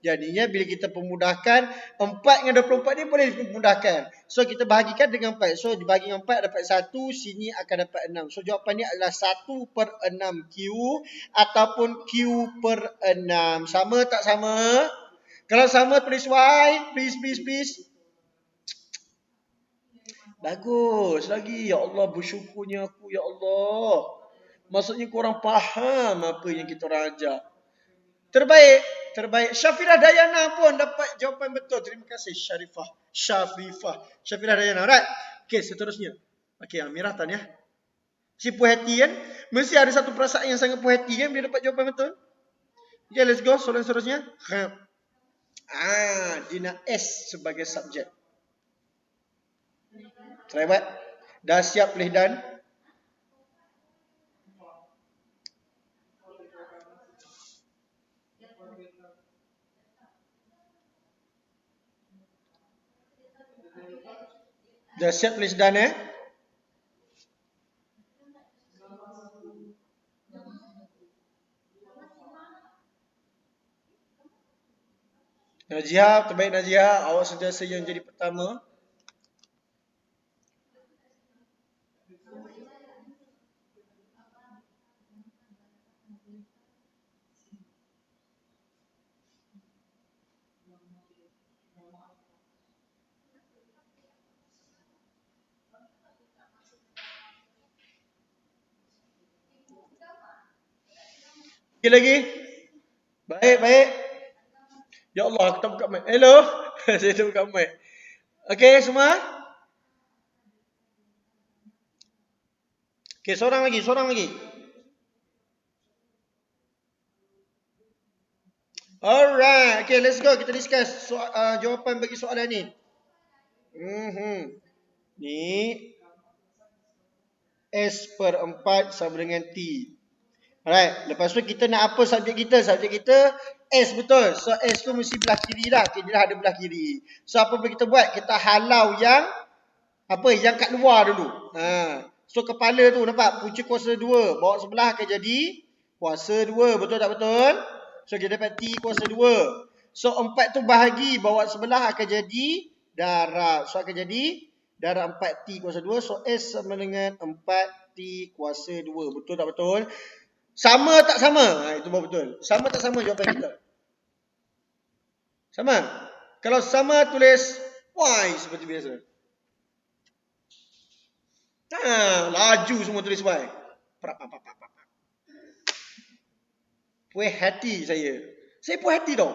Jadinya bila kita pemudahkan 4 dengan 24 ni boleh dipemudahkan. So kita bahagikan dengan 4. So dibagi dengan 4 dapat 1. Sini akan dapat 6. So jawapan ni adalah 1 per 6Q. Ataupun Q per 6. Sama tak sama? Kalau sama tulis Y. Please. Bagus lagi. Ya Allah, bersyukurnya aku. Ya Allah. Maksudnya korang faham apa yang kita orang ajar. Terbaik. Syafirah Dayana pun dapat jawapan betul. Terima kasih Syafirah Dayana. Right. Okay, seterusnya. Okay, Amirah tanya. Si puas hati kan? Mesti ada satu perasaan yang sangat puas hati kan bila dapat jawapan betul. Okay, let's go. Soalan seterusnya. Dia nak S sebagai subjek. Try buat. Dah siap boleh dan? Dah siap boleh dan Najia, terbaik Najia. Awak sentiasa yang jadi pertama. Sikit lagi. Baik. Ya Allah, aku tak buka mic. Hello. Saya tak buka mic. Okay, semua? Okay, seorang lagi. Alright. Okay, let's go. Kita discuss jawapan bagi soalan ni. Ni S per 4 sama dengan T. Alright. Lepas tu kita nak apa subjek kita? Subjek kita S, betul. So S tu mesti belah kiri lah. Okay, dia dah ada belah kiri. So apa boleh kita buat? Kita halau yang yang kat luar dulu. So kepala tu nampak? Punca kuasa 2. Bawa sebelah akan jadi kuasa 2. Betul tak betul? So kita dapat T kuasa 2. So 4 tu bahagi. Bawa sebelah akan jadi darab. So akan jadi darab 4T kuasa 2. So S sama dengan 4T kuasa 2. Betul tak betul? Sama tak sama? Itu baru betul. Sama tak sama jawapan kita? Sama? Kalau sama tulis Y seperti biasa. Laju semua tulis Y. Puas hati saya. Saya puas hati tau.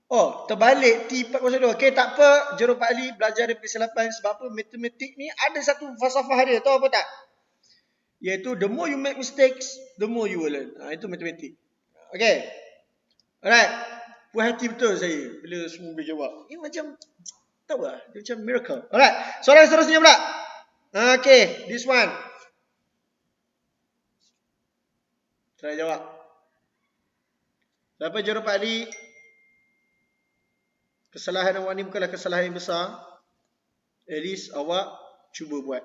Oh, terbalik T4 kuasa 2. Okay, tak apa. Juru Pak Ali belajar dari kesilapan. Sebab apa? Matematik ni ada satu falsafah dia. Tahu apa tak? Iaitu the more you make mistakes, the more you will learn. Itu matematik. Okay. Alright. Puas hati betul saya bila semua boleh jawab. Ini macam, tahu lah. Dia macam miracle. Alright. Soalan seterusnya pula. Okay. This one. Try jawab. Siapa juru Pak Ali? Kesalahan awak ni bukanlah kesalahan yang besar. At least awak cuba buat.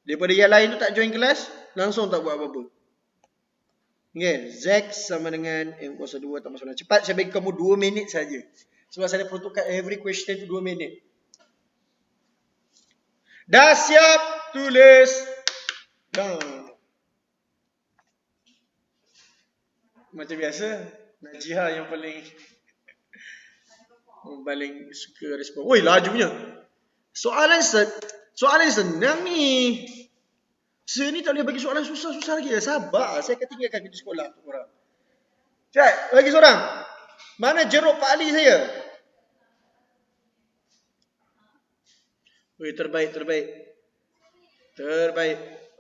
Daripada yang lain tu tak join kelas, langsung tak buat apa-apa. Okay, Z sama dengan M kuasa 2 tambah 9. Cepat, saya bagi kamu 2 minit saja. Sebab saya peruntukkan every question tu 2 minit. Dah siap? Tulis. Dah. Macam biasa, Najihah yang paling suka respon. Oi, lajunya. Soalan senang ni. Saya ni tak boleh bagi soalan susah-susah lagi. Sabar, saya akan tinggalkan kerja sekolah untuk korang. Cak, bagi seorang. Mana jeruk Pak Ali saya? Oi, terbaik.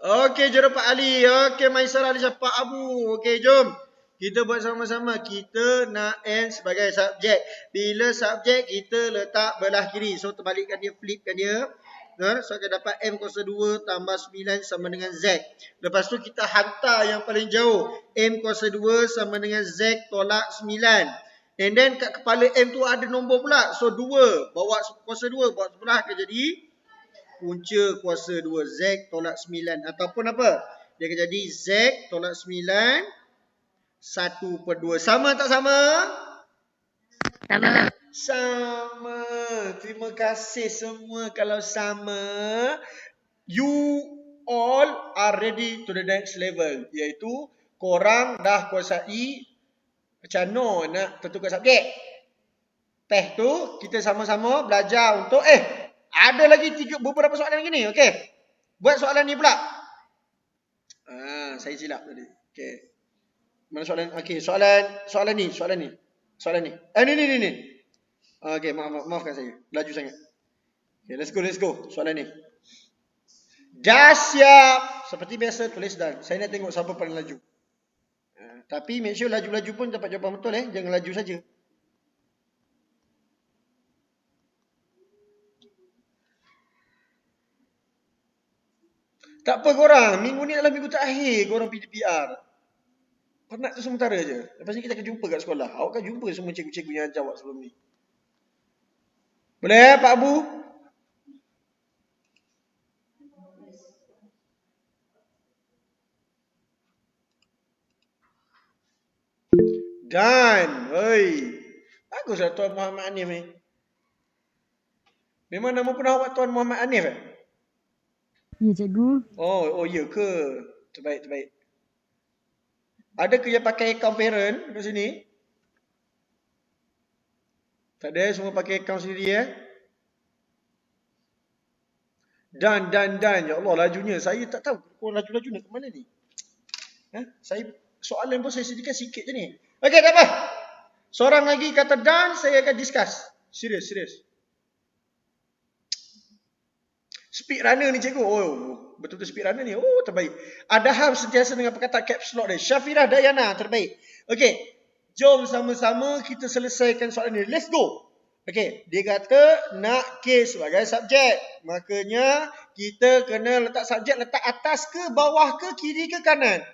Okey, jeruk Pak Ali. Okey, Maisarah Ali Pak Abu. Okey, jom. Kita buat sama-sama. Kita nak N sebagai subjek. Bila subjek, kita letak belah kiri. So, terbalikkan dia, flipkan dia. So, akan dapat M kuasa 2 tambah 9 sama dengan Z. Lepas tu, kita hantar yang paling jauh. M kuasa 2 sama dengan Z tolak 9. And then, kat kepala M tu ada nombor pula. So, 2. Bawa kuasa 2. Bawa sebelah akan jadi punca kuasa 2. Z tolak 9. Ataupun apa? Dia akan jadi Z tolak 9 1/2. Sama tak sama? Sama. Sama. Terima kasih semua. Kalau sama, you all are ready to the next level. Iaitu korang dah kuasai macam mana nak tentukan subjek. Lepas tu, kita sama-sama belajar untuk ada lagi beberapa soalan lagi ni. Okey. Buat soalan ni pula. Saya silap tadi. Okey. Mana soalan? Okey, soalan ni. Ni. Okey, maafkan saya. Laju sangat. Okey, let's go. Soalan ni. Dah siap. Seperti biasa tulis dan. Saya nak tengok siapa paling laju. Tapi make sure laju-laju pun dapat jawapan betul Jangan laju saja. Tak apa korang, minggu ni adalah minggu terakhir korang PDPR. Penat tu sementara je. Lepas ni kita akan jumpa kat sekolah. Awak kan jumpa semua cikgu-cikgu yang ajar awak sebelum ni. Boleh Pak Abu? Dan, baguslah Tuan Muhammad Hanif ni. Memang nama pernah awak Tuan Muhammad Hanif Ya, cikgu. Oh ya ke? Terbaik. Ada ke yang pakai akaun parent kat sini? Tak ada, semua pakai akaun sendiri Dan. Ya Allah, lajunya. Saya tak tahu korang laju-laju nak ke mana ni. Soalan pun saya sediakan sikit je ni. Okey, tak apa. Seorang lagi kata dan, saya akan discuss. Serius. Speed runner ni cikgu. Betul-betul speed runner ni. Terbaik. Adaham sentiasa dengan perkataan caps lock dia. Syafirah Dayana, terbaik. Okey. Jom sama-sama kita selesaikan soalan ni. Let's go. Okey. Dia kata nak K sebagai subjek. Makanya kita kena letak subjek letak atas ke bawah ke kiri ke kanan?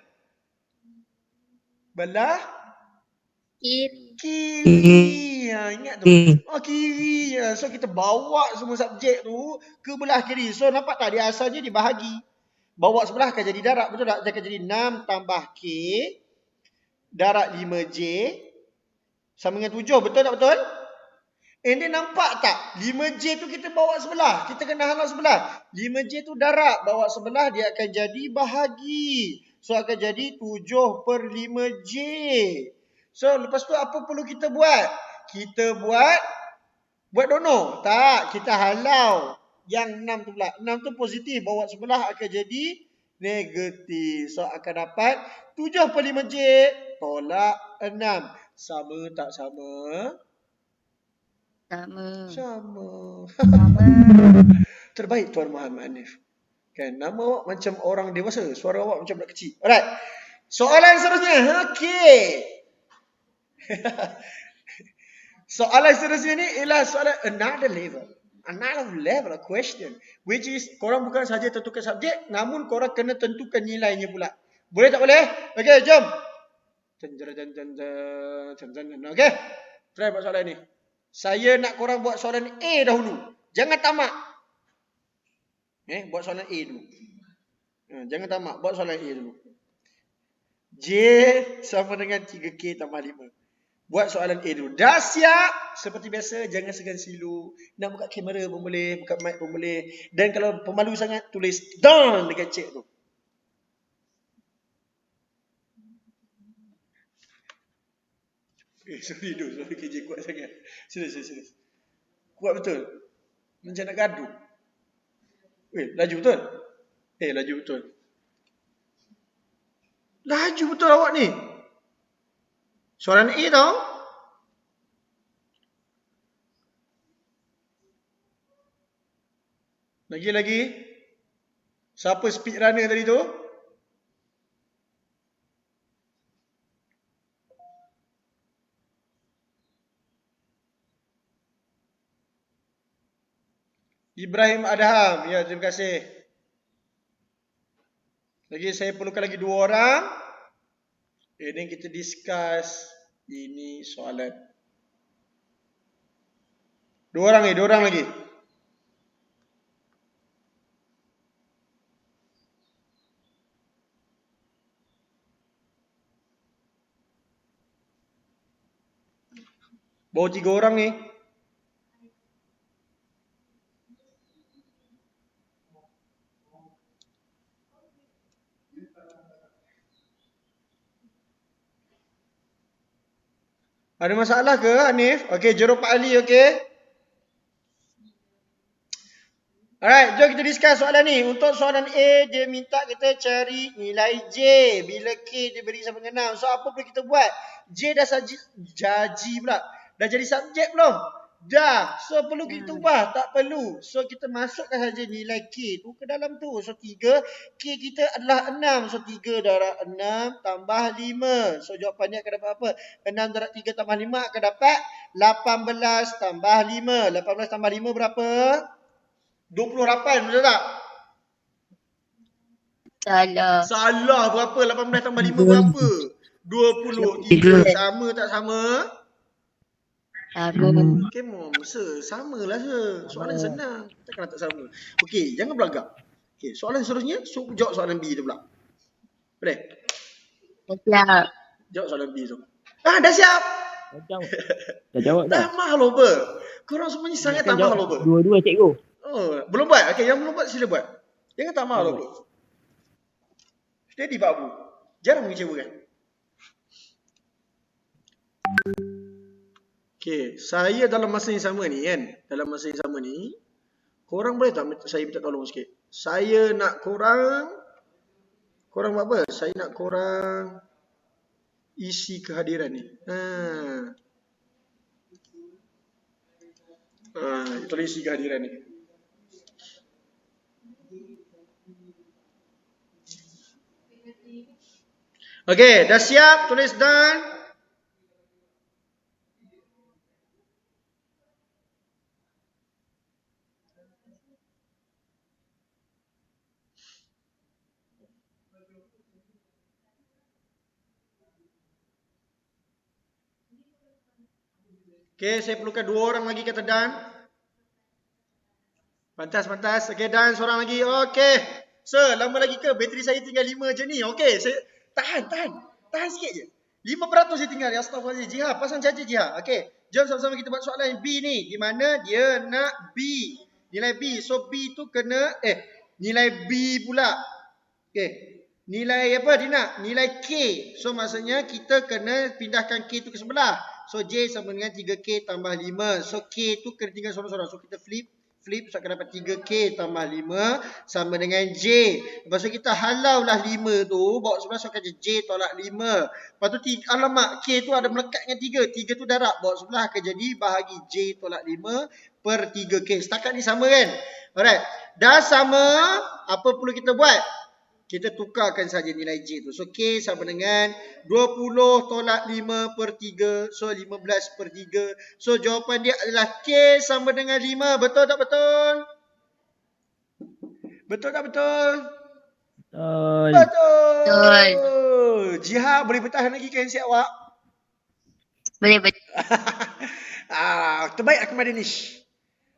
Belah? Kiri. Ingat tu. Kiri. So kita bawa semua subjek tu ke belah kiri. So nampak tak dia asalnya dibahagi. Bawa sebelah akan jadi darat. Betul tak? Dia akan jadi 6 tambah K. Darat 5J. Sama dengan 7. Betul tak betul? And then nampak tak? 5J tu kita bawa sebelah. Kita kena halang sebelah. 5J tu darat. Bawa sebelah dia akan jadi bahagi. So akan jadi 7/5J. So lepas tu apa perlu kita buat? Kita buat dono. Tak, kita halau yang 6 tu pula. 6 tu positif, bawa sebelah akan jadi negatif. So akan dapat 7/5J tolak 6. Sama tak sama? Sama. Terbaik Tuan Muhammad Hanif. Kan nama awak macam orang dewasa, suara awak macam budak kecil. Alright. Soalan seterusnya. Okey. Soalan seterusnya ni ialah soalan another level of question, which is korang bukan saja tentukan subjek, namun korang kena tentukan nilainya pula. Boleh tak boleh? Okey, jom. Okey. Try buat soalan ni. Saya nak korang buat soalan A dahulu. Jangan tamak. Buat soalan A dulu. Jangan tamak, buat soalan A dulu. J sama dengan 3K tambah 5. Buat soalan A dulu. Dah siap? Seperti biasa, jangan segan silu. Nak buka kamera pun boleh, buka mic pun boleh. Dan kalau pemalu sangat, tulis done dekat cek tu. Sorry kerja kuat sangat. Serius. Kuat betul. Macam nak gaduh. Laju betul. Laju betul. Laju betul awak ni. Soalan A tau. Lagi. Siapa speed runner tadi tu? Ibrahim Adham. Ya, terima kasih. Lagi saya perlukan lagi 2 orang. Ini kita discuss ini soalan. 2 orang lagi. Bawa 3 orang ni. Ada masalah ke Hanif? Okey, Jeruk Pak Ali, okey. Alright, jom kita discuss soalan ni. Untuk soalan A, dia minta kita cari nilai J bila K diberi sama dengan 6. So, apa perlu kita buat? J dah dah jadi subjek belum? Dah. So, perlu kita ubah? Tak perlu. So, kita masukkan saja nilai K tu ke dalam tu. So, 3. K kita adalah 6. So, 3 darab 6 tambah 5. So, jawapannya akan dapat apa? 6 darab 3 tambah 5 akan dapat 18 tambah 5. 18 tambah 5 berapa? 28, betul tak? Salah berapa? 18 tambah 5 berapa? 23. Sama tak sama? Come on, samalah soalan senang. Takkan tak sama. Okey, jangan belagak. Okey, soalan seterusnya, jawab soalan B tu pula. Boleh? Siap. Jawab soalan B tu. Dah siap? Dah jawab dah. Tamah loba. Korang semuanya sangat tamah loba. Dua-dua cikgu. Belum buat? Okey, yang belum buat sila buat. Jangan tamah loba. Steady Pak Abu. Jarang mengecewakan. Okey, saya dalam masa yang sama ni kan. Dalam masa yang sama ni, korang boleh tak saya minta tolong sikit? Saya nak korang buat apa? Saya nak korang isi kehadiran ni. Tulis isi kehadiran ni. Okey, dah siap? Tulis done. Okey, saya perlukan 2 orang lagi kata dan. Pantas. Okey, dan seorang lagi. Okey. Sir, lama lagi ke? Bateri saya tinggal 5 je ni. Okey, saya tahan sikit je. 5% je tinggal. Astagfirullahaladzim. Jihad, pasang charger Jihad. Okey, jom sama-sama kita buat soalan B ni. Di mana dia nak B. Nilai B. So, B tu kena nilai B pula. Okey. Nilai apa dia nak? Nilai K. So, maksudnya kita kena pindahkan K tu ke sebelah. So, J sama dengan 3K tambah 5. So, K tu kena tinggal sorang-sorang. So, kita flip. So, akan dapat 3K tambah 5 sama dengan J. Lepas tu, kita halaulah 5 tu. Bawa sebelah, so akan J tolak 5. Lepas tu, alamak, K tu ada melekat dengan 3. 3 tu darab. Bawa sebelah akan jadi bahagi J tolak 5 per 3K. Setakat ni sama kan? Alright. Dah sama, apa perlu kita buat? Kita tukarkan saja nilai J tu. So, K sama dengan 20 tolak 5 per 3. So, 15 per 3. So, jawapan dia adalah K sama dengan 5. Betul tak betul? Betul tak betul? Betul. Jihad, boleh bertahan lagi kan siap awak? Boleh. Terbaik Akmal Danish.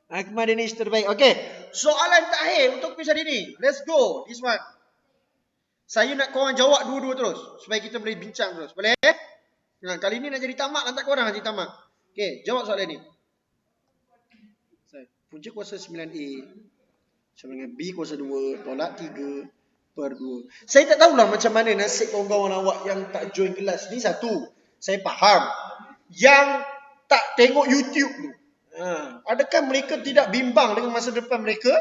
Akmal Danish terbaik. Okey. Soalan terakhir untuk kuis hari ni. Let's go. This one. Saya nak korang jawab dua-dua terus. Supaya kita boleh bincang terus. Boleh? Kali ni nak jadi tamak. Lantak korang nak jadi tamak. Okey. Jawab soalan ni. Punca kuasa 9A sama dengan B kuasa 2 tolak 3/2. Saya tak tahulah macam mana nasib kawan-kawan awak yang tak join kelas ni. Satu, saya faham. Yang tak tengok YouTube tu, adakah mereka tidak bimbang dengan masa depan mereka?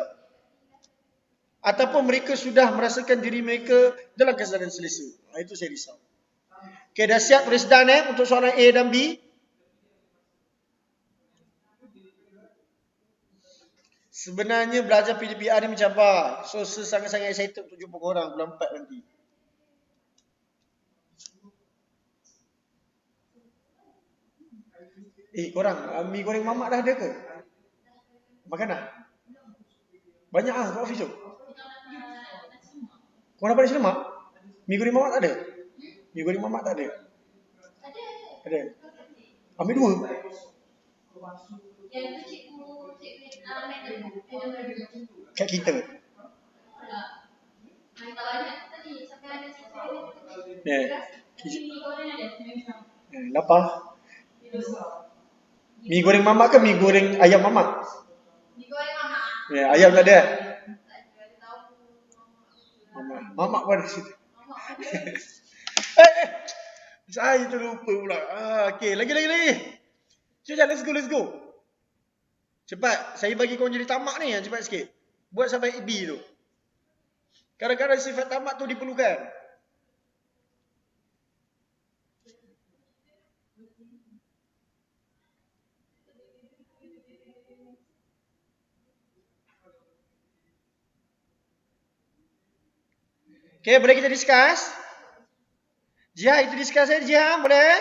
Ataupun mereka sudah merasakan diri mereka dalam keadaan selesa? Itu saya risau. Okay, dah siap tulis dan untuk soalan A dan B? Sebenarnya belajar PDPR ni mencabar. So, sangat-sangat excited untuk jumpa korang bulan 4 nanti. Korang, mi goreng mamak dah ada ke? Makan dah? Banyak kat office tu? Korang dapat nasi lemak? Mi goreng mamak tak ada? Mi goreng mamak tak ada? Ada. Ambil 2. Kat kita. Lapar. Mi goreng mamak ke mi goreng ayam mamak? Mi goreng mamak. Ayam tak ada? Mamak pun ada situ. Saya terlupa pula. Okay, lagi. Cepat, let's go. Cepat, saya bagi korang jadi tamak ni. Cepat sikit. Buat sampai B tu. Kadang-kadang sifat tamak tu diperlukan. Okay, boleh kita discuss? Jihad, kita discuss Jihad, boleh?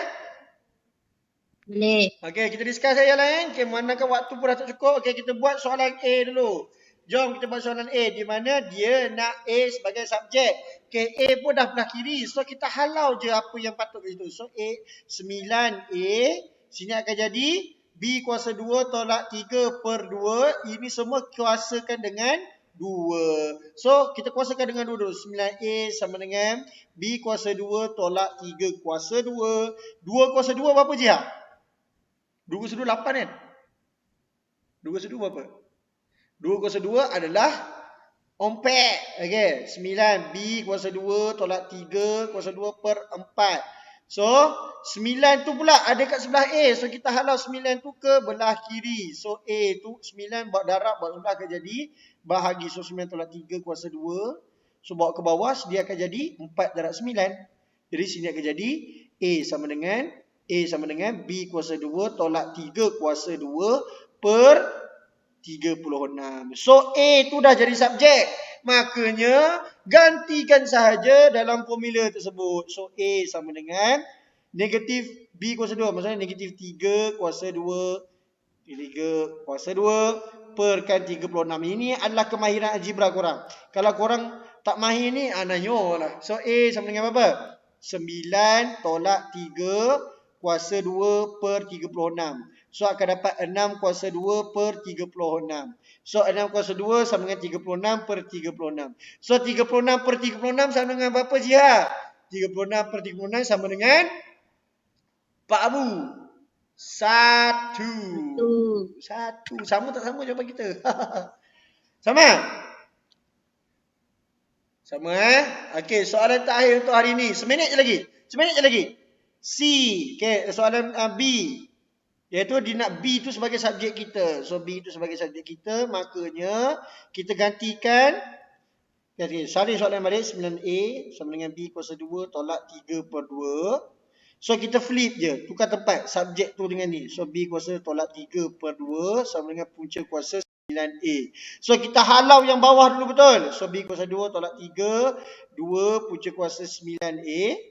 Boleh. Okay, kita discuss yang lain. Okay, manakah waktu pun dah tak cukup. Okay, kita buat soalan A dulu. Jom kita buat soalan A. Di mana dia nak A sebagai subjek. Okay, A pun dah belah kiri. So, kita halau je apa yang patut itu. So, A 9A. Sini akan jadi B kuasa 2 tolak 3/2. Ini semua kuasakan dengan 2. So, kita kuasakan dengan 2 dulu. 9A sama dengan B kuasa 2 tolak 3 kuasa 2. 2 kuasa 2 berapa Jihad? 2 kuasa 2 8 kan? 2 kuasa 2 berapa? 2 kuasa 2 adalah ompek. Okay. 9B kuasa 2 tolak 3 kuasa 2/4. So, 9 tu pula ada kat sebelah A. So, kita halau 9 tu ke belah kiri. So, A tu 9 buat darab buat sebelah akan jadi bahagi. So, 9 tolak 3 kuasa 2. So, bawa ke bawah dia akan jadi 4 darab 9. Jadi, sini akan jadi A sama dengan B kuasa 2 tolak 3 kuasa 2/36. So, A tu dah jadi subjek. Makanya, gantikan sahaja dalam formula tersebut. So, A sama dengan negatif B kuasa 2. Maksudnya negatif 3 kuasa 2. 3 kuasa 2 perkan 36. Ini adalah kemahiran algebra korang. Kalau korang tak mahir ni, nanyo lah. So, A sama dengan apa? 9 tolak 3 kuasa 2/36. So, akan dapat 6 kuasa 2/36. So, 6 kuasa 2 sama dengan 36/36. So, 36/36 sama dengan berapa Jihad? 36/36 sama dengan Pak Abu. 1. 1. Sama tak sama jawapan kita? Sama? Sama Okey, soalan terakhir untuk hari ni. Seminit je lagi. C. Okey, soalan B. Iaitu dia nak B tu sebagai subjek kita. So, B tu sebagai subjek kita. Makanya, kita gantikan. Okay, salin soalan balik. 9A sama dengan B kuasa 2 tolak 3/2. So, kita flip je. Tukar tempat subjek tu dengan ni. So, B kuasa tolak 3/2 sama dengan punca kuasa 9A. So, kita halau yang bawah dulu betul. So, B kuasa 2 tolak 3. 2 punca kuasa 9A.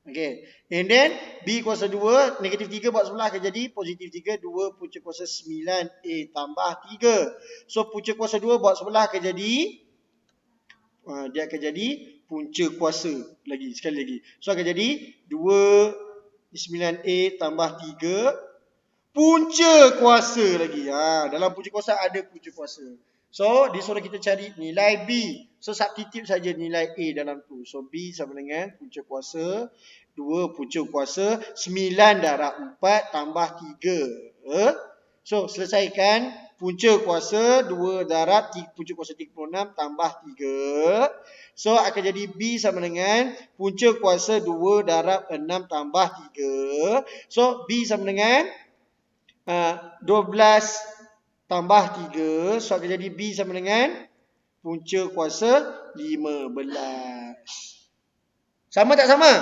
Okay. And then, B kuasa 2, negatif 3 buat sebelah akan jadi positif 3. 2 punca kuasa 9A tambah 3. So, punca kuasa 2 buat sebelah akan jadi, dia akan jadi punca kuasa sekali lagi. So, akan jadi 2 9A tambah 3 punca kuasa lagi. Dalam punca kuasa ada punca kuasa. So, disuruh kita cari nilai B. So, substitute saja nilai A dalam tu. So, B sama dengan punca kuasa 2 punca kuasa 9 darab 4 tambah 3. So, selesaikan punca kuasa 2 darab punca kuasa 36 tambah 3. So, akan jadi B sama dengan punca kuasa 2 darab 6 tambah 3. So, B sama dengan 12 tambah 3. So, akan jadi B sama dengan punca kuasa 15. Sama tak sama?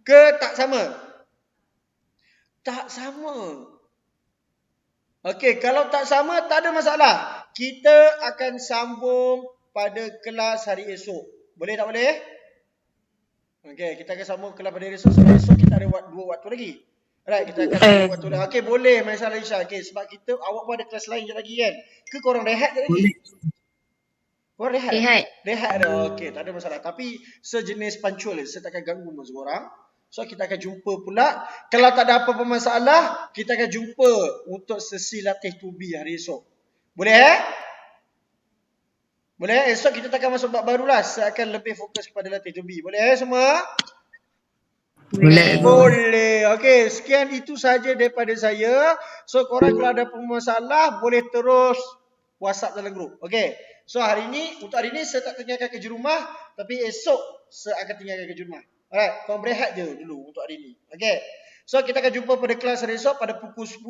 Ke tak sama? Tak sama. Okey, kalau tak sama, tak ada masalah. Kita akan sambung pada kelas hari esok. Boleh tak boleh? Okey, kita akan sambung kelas pada hari esok. Sebab esok kita ada 2 waktu lagi. Alright, kita akan sambung waktu lagi. Okey, boleh Maisal Aisyah. Okey, sebab kita, awak pun ada kelas lain je lagi kan? Ke korang rehat je lagi? Korang rehat? Rehat dah. Okey, tak ada masalah. Tapi sejenis punctual, saya takkan ganggu masa korang. So, kita akan jumpa pula. Kalau tak ada apa-apa masalah, kita akan jumpa untuk sesi latih tubi hari esok. Boleh Boleh? Esok kita takkan masuk bab baru lah. Saya akan lebih fokus kepada latih tubi. Boleh semua? Boleh. Okey, sekian itu saja daripada saya. So, korang kalau ada masalah, boleh terus WhatsApp dalam grup. Okey. So, untuk hari ini saya tak tinggalkan kerja rumah. Tapi esok saya akan tinggalkan kerja rumah. Alright, korang berehat je dulu untuk hari ini. Okay. So, kita akan jumpa pada kelas hari esok pada pukul 10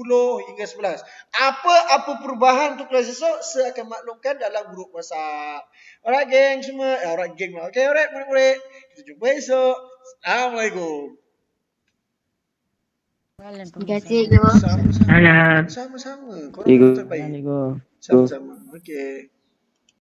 hingga 11. Apa perubahan untuk kelas esok, saya akan maklumkan dalam grup WhatsApp. Alright, geng semua. Alright, geng lah. Okay, alright, murid-murid. Kita jumpa esok. Assalamualaikum. Terima kasih, Cikgu. Sama-sama. Sama-sama. Korang terbaik. Sama-sama. Okay.